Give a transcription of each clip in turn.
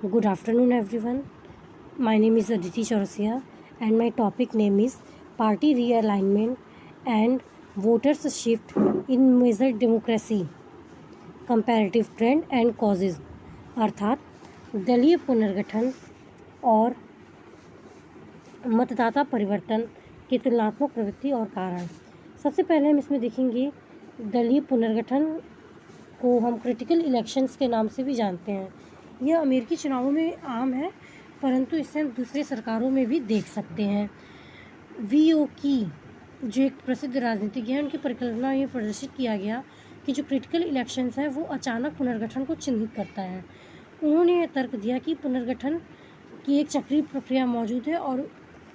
Good afternoon, everyone. My name is Aditi Chaurasia, and my topic name is Party Realignment and Voters Shift in Measured Democracy, Comparative Trend and Causes, अर्थात दलीय पुनर्गठन और मतदाता परिवर्तन के तुलनात्मक प्रवृत्ति और कारण। सबसे पहले हम इसमें देखेंगे दलीय पुनर्गठन को हम क्रिटिकल इलेक्शंस के नाम से भी जानते हैं। यह अमेरिकी चुनावों में आम है, परंतु इसे हम दूसरी सरकारों में भी देख सकते हैं। वीओ की जो एक प्रसिद्ध राजनीतिज्ञ है, उनकी परिकल्पना में प्रदर्शित किया गया कि जो क्रिटिकल इलेक्शंस है वो अचानक पुनर्गठन को चिन्हित करता है। उन्होंने यह तर्क दिया कि पुनर्गठन की एक चक्रीय प्रक्रिया मौजूद है और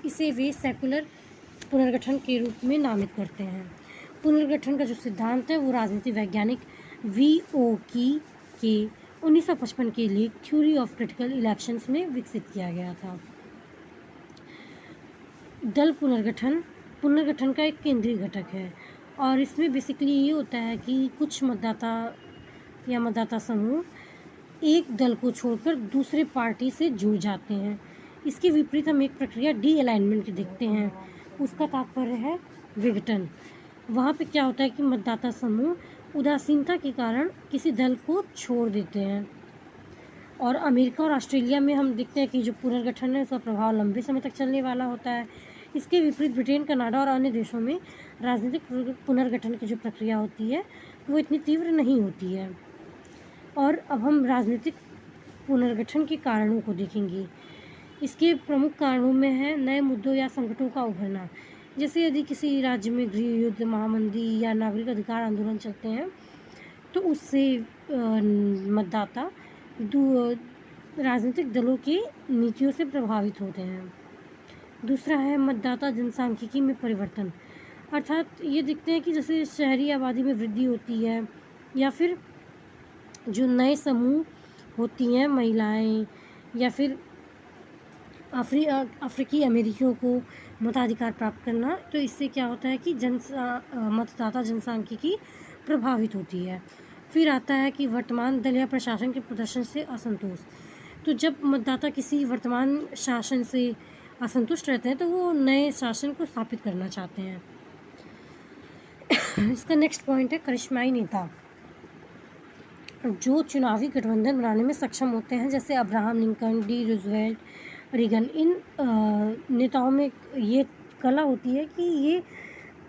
इसे वे सेकुलर पुनर्गठन के रूप में नामित करते हैं। पुनर्गठन का जो सिद्धांत है वो राजनीति वैज्ञानिक वीओ की के 1955 के लिए थ्योरी ऑफ क्रिटिकल इलेक्शंस में विकसित किया गया था। दल पुनर्गठन का एक केंद्रीय घटक है और इसमें बेसिकली ये होता है कि कुछ मतदाता या मतदाता समूह एक दल को छोड़कर दूसरे पार्टी से जुड़ जाते हैं। इसके विपरीत हम एक प्रक्रिया डी अलाइनमेंट की देखते हैं। उसका तात्पर्य है विघटन। वहाँ पे क्या होता है कि मतदाता समूह उदासीनता के कारण किसी दल को छोड़ देते हैं। और अमेरिका और ऑस्ट्रेलिया में हम देखते हैं कि जो पुनर्गठन है उसका प्रभाव लंबे समय तक चलने वाला होता है। इसके विपरीत ब्रिटेन, कनाडा और अन्य देशों में राजनीतिक पुनर्गठन की जो प्रक्रिया होती है वो इतनी तीव्र नहीं होती है। और अब हम राजनीतिक पुनर्गठन के कारणों को देखेंगे। इसके प्रमुख कारणों में है नए मुद्दों या संकटों का उभरना। जैसे यदि किसी राज्य में गृह युद्ध, महामंदी या नागरिक अधिकार आंदोलन चलते हैं तो उससे मतदाता राजनीतिक दलों की नीतियों से प्रभावित होते हैं। दूसरा है मतदाता जनसांख्यिकी में परिवर्तन, अर्थात ये देखते हैं कि जैसे शहरी आबादी में वृद्धि होती है या फिर जो नए समूह होती हैं, महिलाएं या फिर अफ्रीकी अमेरिकियों को मताधिकार प्राप्त करना, तो इससे क्या होता है कि मतदाता जनसांख्यिकी प्रभावित होती है। फिर आता है कि वर्तमान दल या प्रशासन के प्रदर्शन से असंतोष। तो जब मतदाता किसी वर्तमान शासन से असंतुष्ट रहते हैं तो वो नए शासन को स्थापित करना चाहते हैं। इसका नेक्स्ट पॉइंट है करिश्माई नेता जो चुनावी गठबंधन बनाने में सक्षम होते हैं, जैसे Abraham Lincoln, D Roosevelt, Reagan. इन नेताओं में ये कला होती है कि ये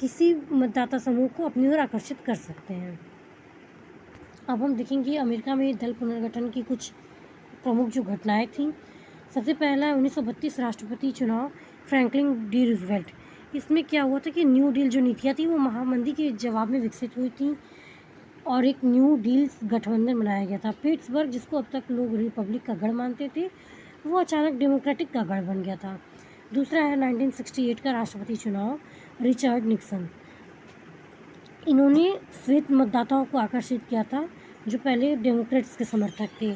किसी मतदाता समूह को अपनी ओर आकर्षित कर सकते हैं। अब हम देखेंगे अमेरिका में दल पुनर्गठन की कुछ प्रमुख जो घटनाएं थीं। सबसे पहला 1932 राष्ट्रपति चुनाव, फ्रैंकलिन डी रूजवेल्ट। इसमें क्या हुआ था कि न्यू डील जो नीतियाँ थी वो महामंदी के जवाब में विकसित हुई थी और एक न्यू डील गठबंधन बनाया गया था। पिट्सबर्ग, जिसको अब तक लोग रिपब्लिक का गढ़ मानते थे, वो अचानक डेमोक्रेटिक का गढ़ बन गया था। दूसरा है 1968 का राष्ट्रपति चुनाव, रिचर्ड निक्सन। इन्होंने श्वेत मतदाताओं को आकर्षित किया था जो पहले डेमोक्रेट्स के समर्थक थे।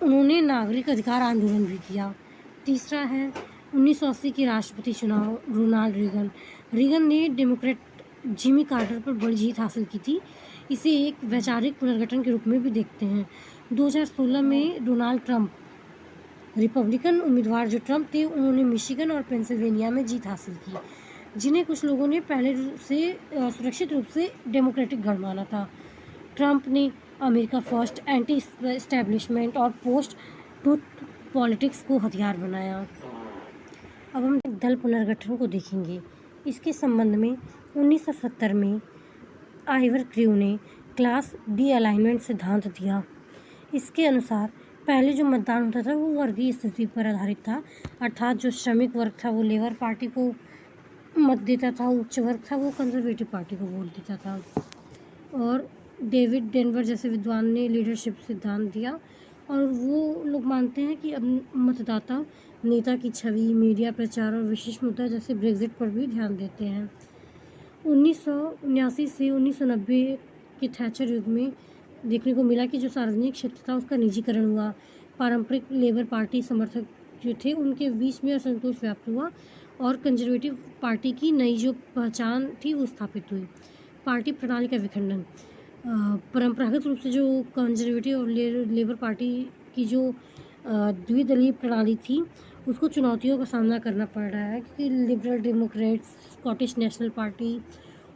उन्होंने नागरिक अधिकार आंदोलन भी किया। तीसरा है 1980 के राष्ट्रपति चुनाव, रोनाल्ड रीगन। रीगन ने डेमोक्रेट जिमी कार्टर पर बड़ी जीत हासिल की थी। इसे एक वैचारिक पुनर्गठन के रूप में भी देखते हैं। 2016 में डोनाल्ड ट्रंप, रिपब्लिकन उम्मीदवार जो ट्रंप थे, उन्होंने मिशिगन और पेंसिल्वेनिया में जीत हासिल की, जिन्हें कुछ लोगों ने पहले से सुरक्षित रूप से डेमोक्रेटिक गढ़ माना था। ट्रंप ने अमेरिका फर्स्ट, एंटी एस्टैब्लिशमेंट और पोस्ट ट्रूथ पॉलिटिक्स को हथियार बनाया। अब हम दल पुनर्गठन को देखेंगे। इसके संबंध में 1970 में आइवर क्रू ने क्लास डी अलाइनमेंट सिद्धांत दिया। इसके अनुसार पहले जो मतदान होता था वो वर्गीय स्थिति पर आधारित था, अर्थात जो श्रमिक वर्ग था वो लेबर पार्टी को मत देता था, उच्च वर्ग था वो कंजर्वेटिव पार्टी को वोट देता था। और डेविड डेनवर जैसे विद्वान ने लीडरशिप सिद्धांत दिया और वो लोग मानते हैं कि अब मतदाता नेता की छवि, मीडिया प्रचार और विशेष मुद्दा जैसे ब्रेग्जिट पर भी ध्यान देते हैं। 1979 से 1990 के थैचर युग में देखने को मिला कि जो सार्वजनिक क्षेत्र था उसका निजीकरण हुआ। पारंपरिक लेबर पार्टी समर्थक जो थे उनके बीच में असंतोष व्याप्त हुआ और कंजर्वेटिव पार्टी की नई जो पहचान थी वो स्थापित हुई। पार्टी प्रणाली का विखंडन, परंपरागत रूप से जो कंजर्वेटिव और लेबर पार्टी की जो द्विदलीय प्रणाली थी उसको चुनौतियों का सामना करना पड़ रहा है, क्योंकि liberal Democrats, Scottish national party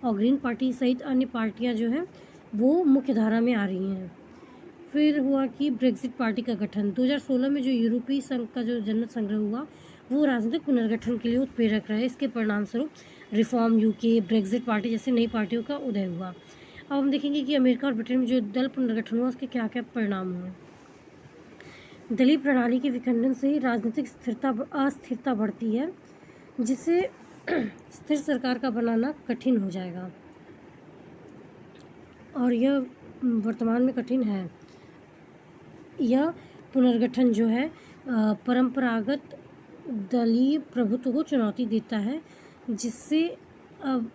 और ग्रीन पार्टी सहित अन्य पार्टियां जो हैं वो मुख्य धारा में आ रही हैं। फिर हुआ कि ब्रेक्सिट पार्टी का गठन 2016 में जो यूरोपीय संघ का जो जनमत संग्रह हुआ वो राजनीतिक पुनर्गठन के लिए उत्प्रेरक रहा है। इसके परिणाम स्वरूप रिफॉर्म यूके, ब्रेक्सिट पार्टी जैसे नई पार्टियों का उदय हुआ। अब हम देखेंगे कि अमेरिका और ब्रिटेन में जो दल पुनर्गठन हुआ उसके क्या क्या परिणाम हुए। दलीय प्रणाली के विखंडन से राजनीतिक अस्थिरता बढ़ती है, जिससे स्थिर सरकार का बनाना कठिन हो जाएगा, और यह वर्तमान में कठिन है। यह पुनर्गठन जो है परंपरागत दलीय प्रभुत्व को चुनौती देता है, जिससे अब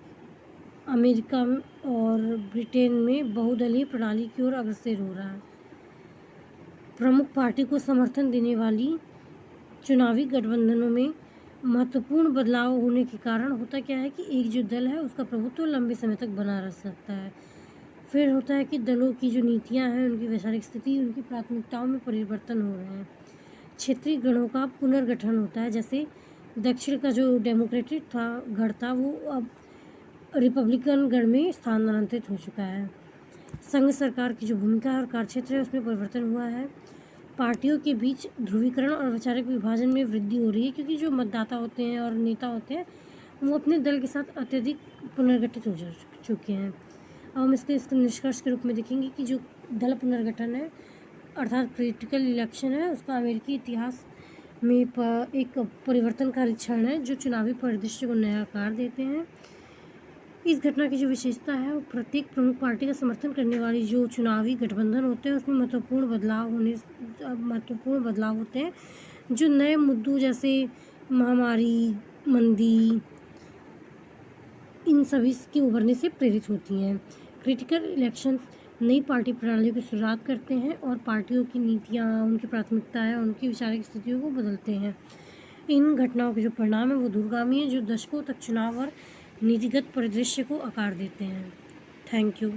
अमेरिका और ब्रिटेन में बहुदलीय प्रणाली की ओर अग्रसर हो रहा है। प्रमुख पार्टी को समर्थन देने वाली चुनावी गठबंधनों में महत्वपूर्ण बदलाव होने के कारण होता क्या है कि एक जो दल है उसका प्रभुत्व लंबे समय तक बना रह सकता है। फिर होता है कि दलों की जो नीतियां हैं, उनकी वैचारिक स्थिति, उनकी प्राथमिकताओं में परिवर्तन हो रहे हैं। क्षेत्रीय गणों का पुनर्गठन होता है, जैसे दक्षिण का जो डेमोक्रेटिक गढ़ था वो अब रिपब्लिकन गढ़ में स्थानांतरित हो चुका है। संघ सरकार की जो भूमिका और कार्यक्षेत्र है उसमें परिवर्तन हुआ है। पार्टियों के बीच ध्रुवीकरण और वैचारिक विभाजन में वृद्धि हो रही है, क्योंकि जो मतदाता होते हैं और नेता होते हैं वो अपने दल के साथ अत्यधिक पुनर्गठित हो चुके हैं। अब हम इसके निष्कर्ष के रूप में देखेंगे कि जो दल पुनर्गठन है अर्थात क्रिटिकल इलेक्शन है, उसका अमेरिकी इतिहास में एक परिवर्तनकारी क्षण है जो चुनावी परिदृश्य को नया आकार देते हैं। इस घटना की जो विशेषता है वो प्रत्येक प्रमुख पार्टी का समर्थन करने वाली जो चुनावी गठबंधन होते हैं उसमें महत्वपूर्ण बदलाव होते हैं, जो नए मुद्दों जैसे महामारी, मंदी, इन सभी के उभरने से प्रेरित होती हैं। क्रिटिकल इलेक्शंस नई पार्टी प्रणाली की शुरुआत करते हैं और पार्टियों की नीतियाँ, उनकी प्राथमिकताएं, उनकी वैचारिक स्थितियों को बदलते हैं। इन घटनाओं के जो परिणाम है वो दूरगामी है, जो दशकों तक चुनाव और नीतिगत परिदृश्य को आकार देते हैं। Thank you.